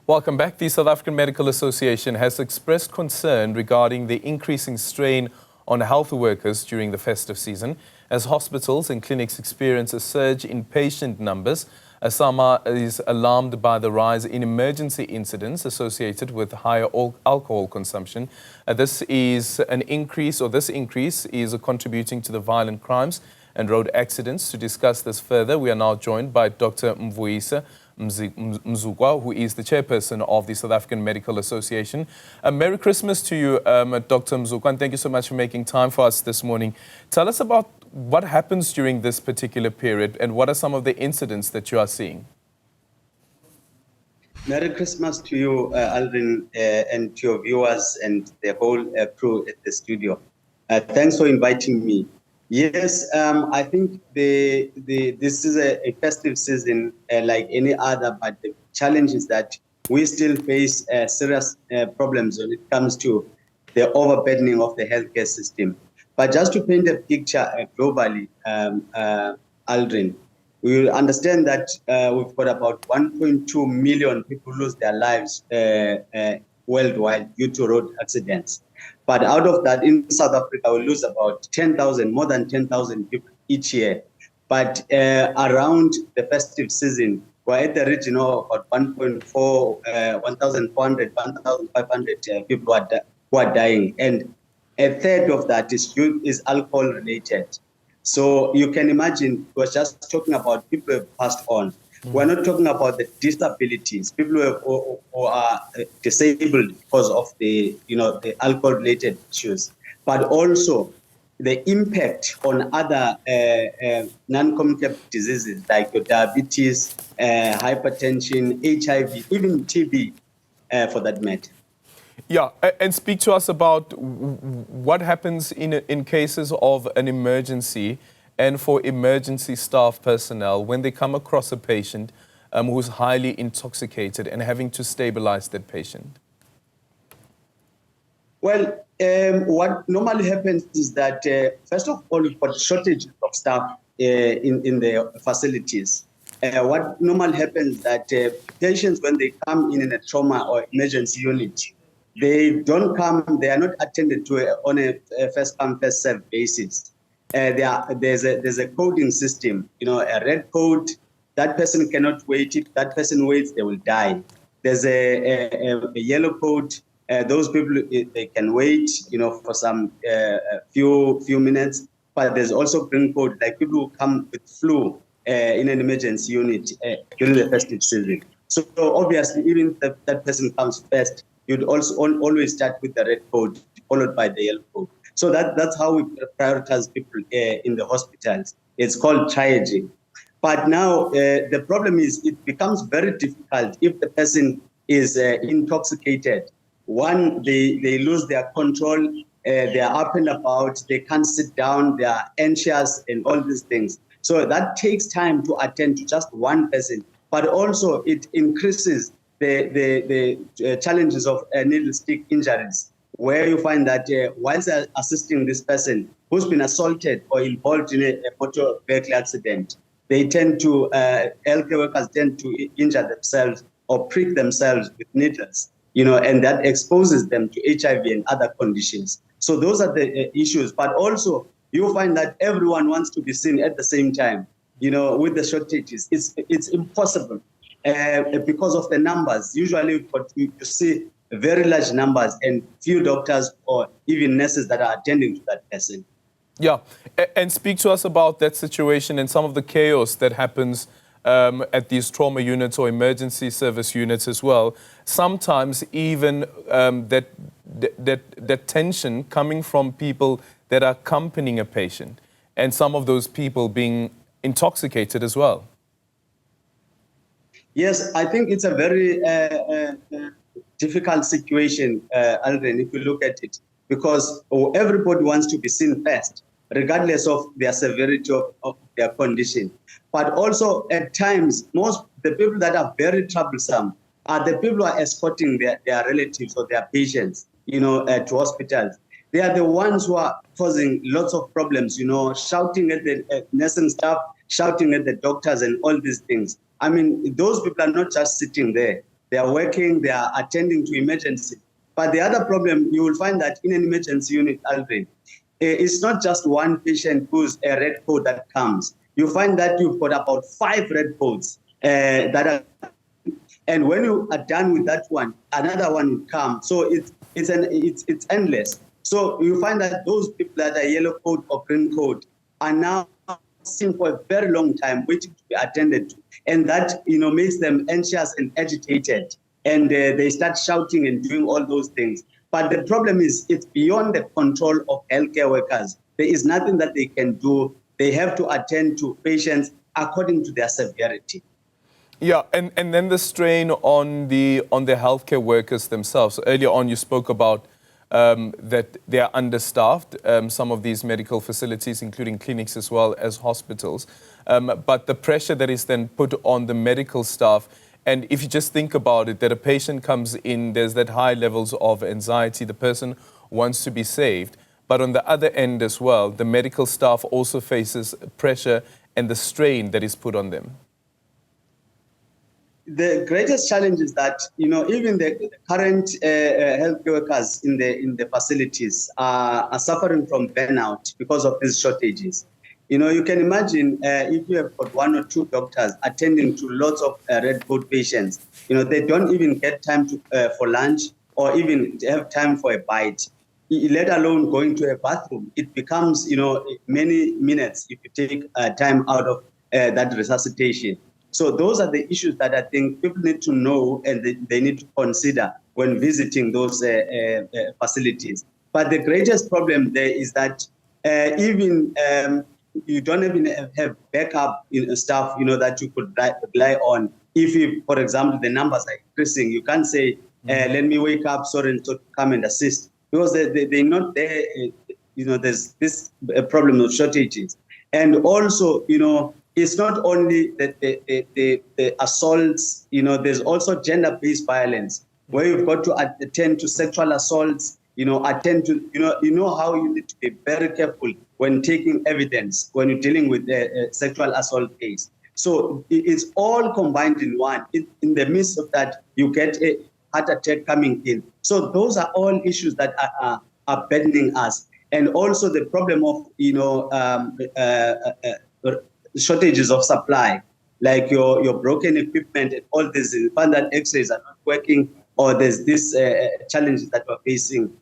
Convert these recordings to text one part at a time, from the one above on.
Welcome back. The South African Medical Association has expressed concern regarding the increasing strain on health workers during the festive season as hospitals and clinics experience a surge in patient numbers. SAMA is alarmed by the rise in emergency incidents associated with higher alcohol consumption. This increase is contributing to the violent crimes and road accidents. To discuss this further, we are now joined by Dr. Mvuyisi Mzukwa, who is the chairperson of the South African Medical Association. Merry Christmas to you, Dr. Mzukwa, and thank you so much for making time for us this morning. Tell us about what happens during this particular period and what are some of the incidents that you are seeing? Merry Christmas to you, Aldrin, and to your viewers and the whole crew at the studio. Thanks for inviting me. Yes, I think this is a festive season like any other, but the challenge is that we still face serious problems when it comes to the overburdening of the healthcare system. But just to paint a picture globally, Aldrin, we will understand that we've got about 1.2 million people lose their lives worldwide due to road accidents. But out of that, in South Africa, we lose about 10,000, more than 10,000 people each year. But around the festive season, we're at the region of about 1.4, 1,400, 1,500 people who are dying. And a third of that is alcohol related. So you can imagine, we're just talking about people who have passed on. We're not talking about the disabilities, people who are disabled because of the alcohol-related issues, but also the impact on other non-communicable diseases like diabetes, hypertension, HIV, even TB, for that matter. Yeah, and speak to us about what happens in cases of an emergency and for emergency staff personnel when they come across a patient who's highly intoxicated and having to stabilize that patient. Well, what normally happens is that, first of all, we've got a shortage of staff in the facilities. What normally happens is that patients, when they come in a trauma or emergency unit, they don't come, they are not attended to on a first-come, first-served basis. There's a coding system, a red code. That person cannot wait. If that person waits, they will die. There's a yellow code. Those people, they can wait, for some few minutes. But there's also green code, like people who come with flu in an emergency unit during the festive season. So obviously, even if that person comes first, you'd also always start with the red code, followed by the yellow code. So that's how we prioritize people in the hospitals. It's called triaging. But now the problem is it becomes very difficult if the person is intoxicated. One, they lose their control, they are up and about, they can't sit down, they are anxious and all these things. So that takes time to attend to just one person. But also it increases the challenges of needle stick injuries, where you find that whilst assisting this person who's been assaulted or involved in a motor vehicle accident, they tend to, healthcare workers tend to injure themselves or prick themselves with needles, and that exposes them to HIV and other conditions. So those are the issues. But also, you find that everyone wants to be seen at the same time, with the shortages. It's impossible because of the numbers. Usually, you see very large numbers and few doctors or even nurses that are attending to that person. Yeah, and speak to us about that situation and some of the chaos that happens at these trauma units or emergency service units as well. Sometimes even that tension coming from people that are accompanying a patient and some of those people being intoxicated as well. Yes, I think it's a very difficult situation, Aldrin, if you look at it, because everybody wants to be seen first, regardless of their severity of their condition. But also, at times, the people that are very troublesome are the people who are escorting their relatives or their patients, to hospitals. They are the ones who are causing lots of problems, shouting at the nursing staff, shouting at the doctors and all these things. I mean, those people are not just sitting there. they are working, they are attending to emergency. But the other problem, you will find that in an emergency unit, Alvin, it's not just one patient who's a red coat that comes. You find that you've got about 5 red coats that are, and when you are done with that one, another one will come. So it's endless. So you find that those people that are yellow coat or green coat are now sitting for a very long time waiting to be attended to, and that makes them anxious and agitated, and they start shouting and doing all those things. But the problem is, it's beyond the control of healthcare workers. There is nothing that they can do. They have to attend to patients according to their severity. Yeah, and then the strain on the healthcare workers themselves. Earlier on, you spoke about that they are understaffed, some of these medical facilities, including clinics as well as hospitals. But the pressure that is then put on the medical staff, and if you just think about it, that a patient comes in, there's that high levels of anxiety, the person wants to be saved. But on the other end as well, the medical staff also faces pressure and the strain that is put on them. The greatest challenge is that even the current health workers in the facilities are suffering from burnout because of these shortages. You can imagine if you have got 1 or 2 doctors attending to lots of red coat patients. They don't even get time for lunch or even have time for a bite, let alone going to a bathroom. It becomes many minutes if you take time out of that resuscitation. So those are the issues that I think people need to know and they need to consider when visiting those facilities. But the greatest problem there is that even you don't even have backup staff, that you could rely on. If, for example, the numbers are increasing, you can't say, let me wake up so and so to come and assist, because they're not there. There's this problem of shortages. And also, it's not only the assaults, there's also gender-based violence, where you've got to attend to sexual assaults, attend to, how you need to be very careful when taking evidence, when you're dealing with a sexual assault case. So it's all combined in one. In the midst of that, you get a heart attack coming in. So those are all issues that are burdening us. And also the problem of, shortages of supply, like your broken equipment and all this, you find that x-rays are not working, or there's this challenges that we're facing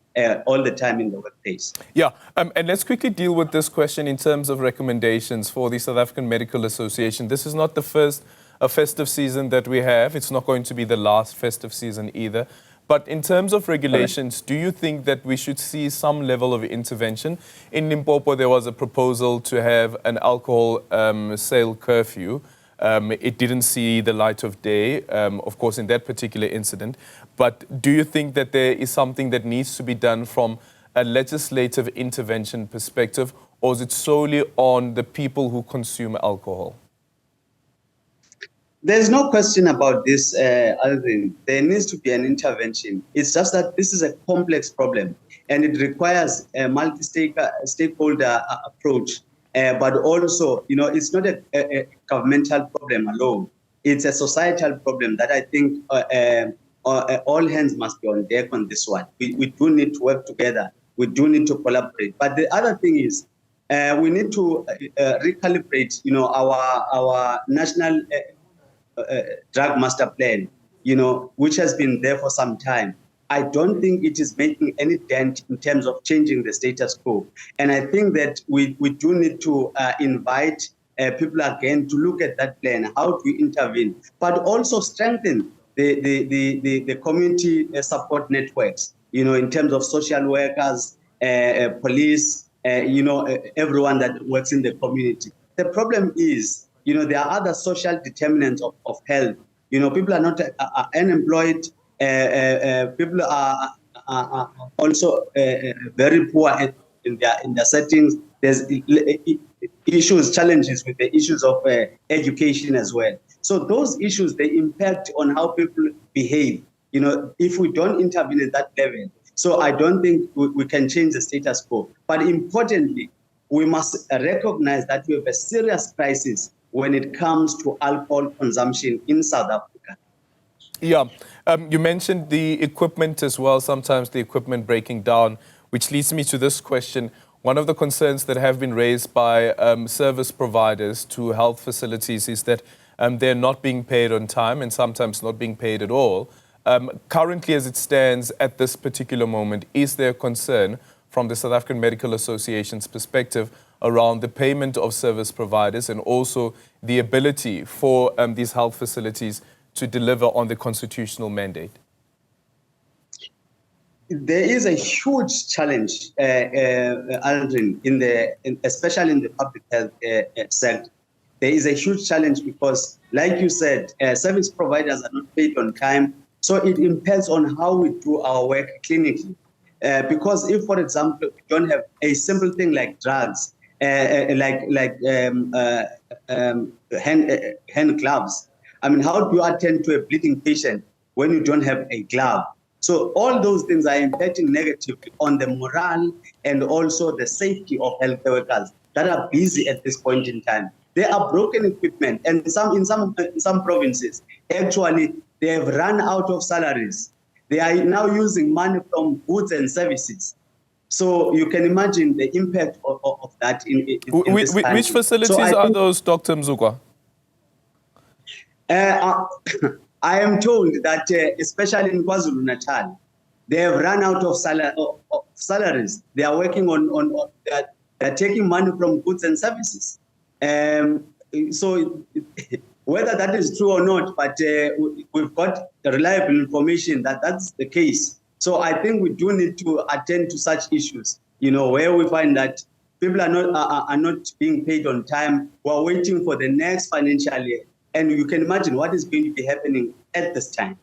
all the time in the workplace. Yeah, and let's quickly deal with this question in terms of recommendations for the South African Medical Association. This is not the first festive season that we have. It's not going to be the last festive season either. But in terms of regulations, do you think that we should see some level of intervention? In Limpopo, there was a proposal to have an alcohol sale curfew. It didn't see the light of day, of course, in that particular incident. But do you think that there is something that needs to be done from a legislative intervention perspective, or is it solely on the people who consume alcohol? There's no question about this, Alvin. There needs to be an intervention. It's just that this is a complex problem, and it requires a multi-stakeholder approach. But also, it's not a governmental problem alone. It's a societal problem that I think all hands must be on deck on this one. We do need to work together. We do need to collaborate. But the other thing is, we need to recalibrate, our national drug master plan, which has been there for some time. I don't think it is making any dent in terms of changing the status quo. And I think that we do need to invite people again to look at that plan, how to intervene, but also strengthen the community support networks, in terms of social workers, police, everyone that works in the community. The problem is, there are other social determinants of health. People are not unemployed. People are also very poor in their settings. There's challenges with the issues of education as well. So those issues, they impact on how people behave, if we don't intervene at that level. So I don't think we can change the status quo. But importantly, we must recognize that we have a serious crisis when it comes to alcohol consumption in South Africa. Yeah, you mentioned the equipment as well, sometimes the equipment breaking down, which leads me to this question. One of the concerns that have been raised by service providers to health facilities is that they're not being paid on time and sometimes not being paid at all. Currently, as it stands at this particular moment, is there a concern from the South African Medical Association's perspective around the payment of service providers and also the ability for these health facilities to deliver on the constitutional mandate? There is a huge challenge, Aldrin, especially in the public health sector. There is a huge challenge because, like you said, service providers are not paid on time. So it impacts on how we do our work clinically. Because if, for example, we don't have a simple thing like drugs, hand gloves. I mean, how do you attend to a bleeding patient when you don't have a glove? So all those things are impacting negatively on the morale and also the safety of healthcare workers that are busy at this point in time. There are broken equipment, and in some provinces, actually, they have run out of salaries. They are now using money from goods and services. So you can imagine the impact of that in this country. Which facilities are those, Dr. Mzukwa? I am told that, especially in KwaZulu-Natal, they have run out of salaries. They are working on that. They're taking money from goods and services. So whether that is true or not, but we've got reliable information that that's the case. So I think we do need to attend to such issues, where we find that people are not being paid on time. We're waiting for the next financial year. And you can imagine what is going to be happening at this time.